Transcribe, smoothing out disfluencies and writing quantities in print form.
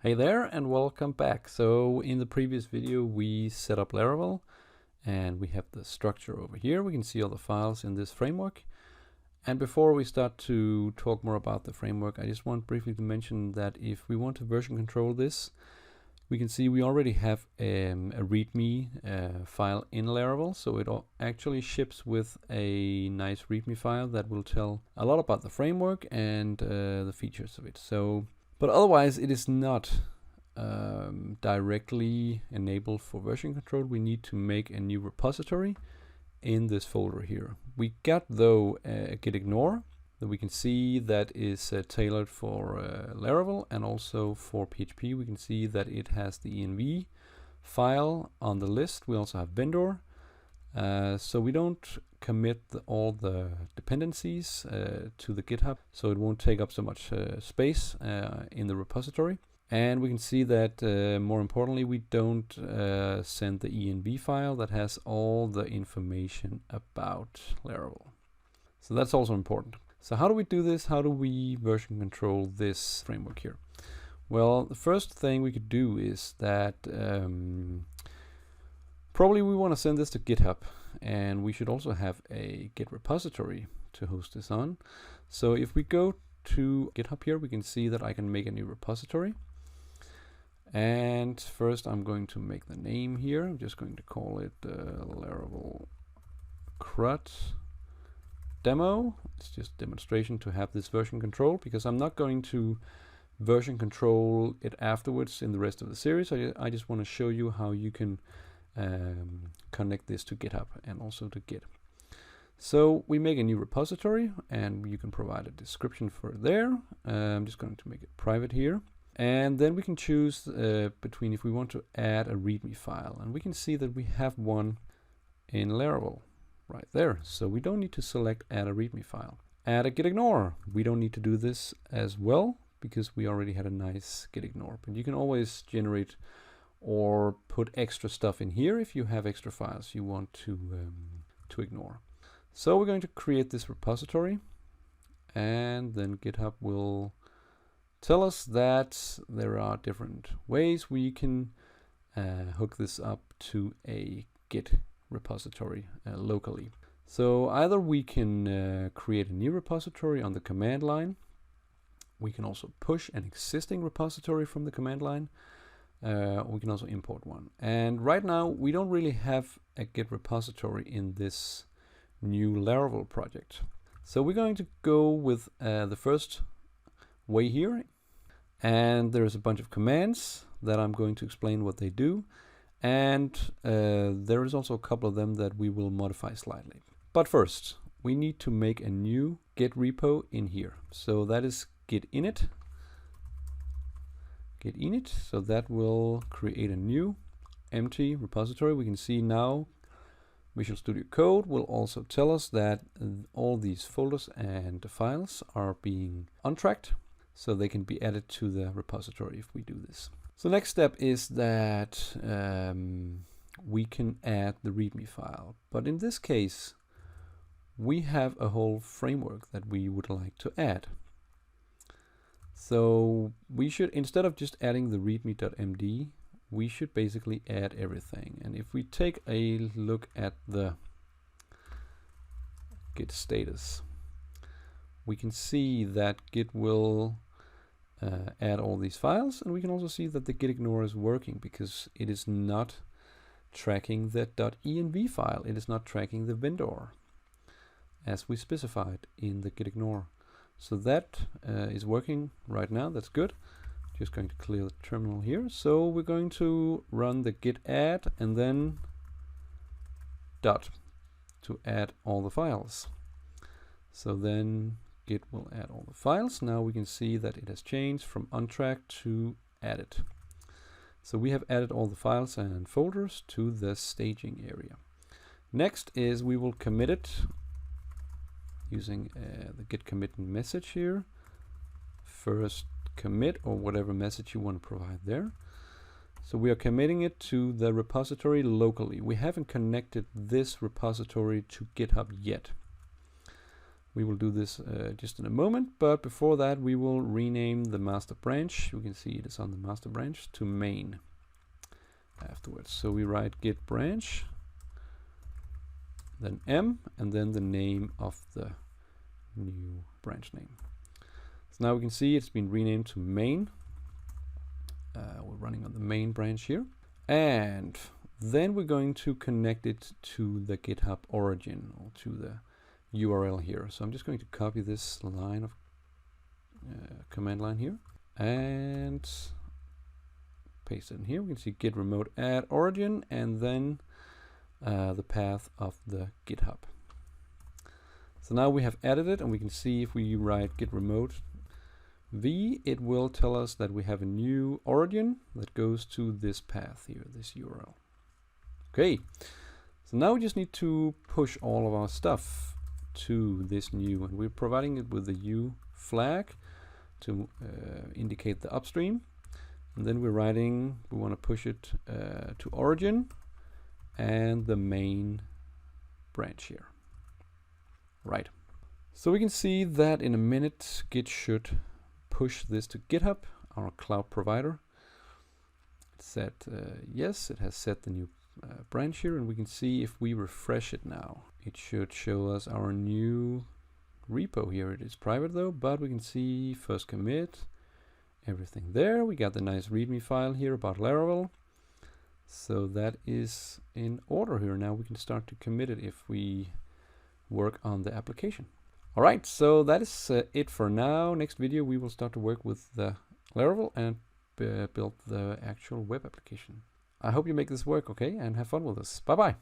Hey there and welcome back. So in the previous video we set up Laravel and we have the structure over here. We can see all the files in this framework. And before we start to talk more about the framework, I just want briefly to mention that if we want to version control this, we can see we already have a README file in Laravel. So it actually ships with a nice README file that will tell a lot about the framework and the features of it. But otherwise, it is not directly enabled for version control. We need to make a new repository in this folder here. We got though a git ignore that we can see that is tailored for Laravel and also for PHP. We can see that it has the env file on the list. We also have vendor. So we don't commit all the dependencies to the GitHub, so it won't take up so much space in the repository. And we can see that more importantly, we don't send the env file that has all the information about Laravel. So that's also important. So how do we do this? How do we version control this framework here? Well, the first thing we could do is that probably we want to send this to GitHub, and we should also have a Git repository to host this on. So if we go to GitHub here, we can see that I can make a new repository. And first I'm going to make the name here. I'm just going to call it Laravel CRUD demo. It's just demonstration to have this version control, because I'm not going to version control it afterwards in the rest of the series. I just want to show you how you can connect this to GitHub and also to Git. So we make a new repository and you can provide a description for it there. I'm just going to make it private here. And then we can choose between if we want to add a README file. And we can see that we have one in Laravel right there. So we don't need to select add a README file. Add a git ignore. We don't need to do this as well because we already had a nice git ignore. But you can always generate or put extra stuff in here if you have extra files you want to ignore. So we're going to create this repository, and then GitHub will tell us that there are different ways we can hook this up to a Git repository locally. So either we can create a new repository on the command line. We can also push an existing repository from the command line. We can also import one. And right now we don't really have a Git repository in this new Laravel project. So we're going to go with the first way here. And there's a bunch of commands that I'm going to explain what they do. And there is also a couple of them that we will modify slightly. But first, we need to make a new Git repo in here. So that is git init. Git init, so that will create a new empty repository. We can see now Visual Studio Code will also tell us that all these folders and files are being untracked, so they can be added to the repository if we do this. So next step is that we can add the README file, but in this case we have a whole framework that we would like to add. So we should, instead of just adding the readme.md, we should basically add everything. And if we take a look at the Git status, we can see that Git will add all these files, and we can also see that the git ignore is working because it is not tracking the .env file. It is not tracking the vendor as we specified in the git ignore. So that is working right now. That's good. Just going to clear the terminal here. So we're going to run the git add and then dot to add all the files. So then Git will add all the files. Now we can see that it has changed from untracked to added. So we have added all the files and folders to the staging area. Next is we will commit it using the git commit message here. First commit, or whatever message you want to provide there. So we are committing it to the repository locally. We haven't connected this repository to GitHub yet. We will do this just in a moment, but before that we will rename the master branch. You can see it is on the master branch to main afterwards. So we write git branch, then m, and then the name of the new branch name. So now we can see it's been renamed to main. We're running on the main branch here. And then we're going to connect it to the GitHub origin, or to the URL here. So I'm just going to copy this line of command line here and paste it in here. We can see git remote add origin and then the path of the GitHub. So now we have added it, and we can see if we write git remote v, it will tell us that we have a new origin that goes to this path here, this URL. Okay, so now we just need to push all of our stuff to this new, and we're providing it with the U flag to indicate the upstream, and then we're writing, we want to push it to origin and the main branch here. Right, so we can see that in a minute Git should push this to GitHub, our cloud provider. It said yes, it has set the new branch here, and we can see if we refresh it now, it should show us our new repo here. It is private though, but we can see first commit, everything there. We got the nice readme file here about Laravel. So that is in order here. Now we can start to commit it if we work on the application. All right, so that is it for now. Next video we will start to work with the Laravel and build the actual web application. I hope you make this work, okay, and have fun with this. Bye bye.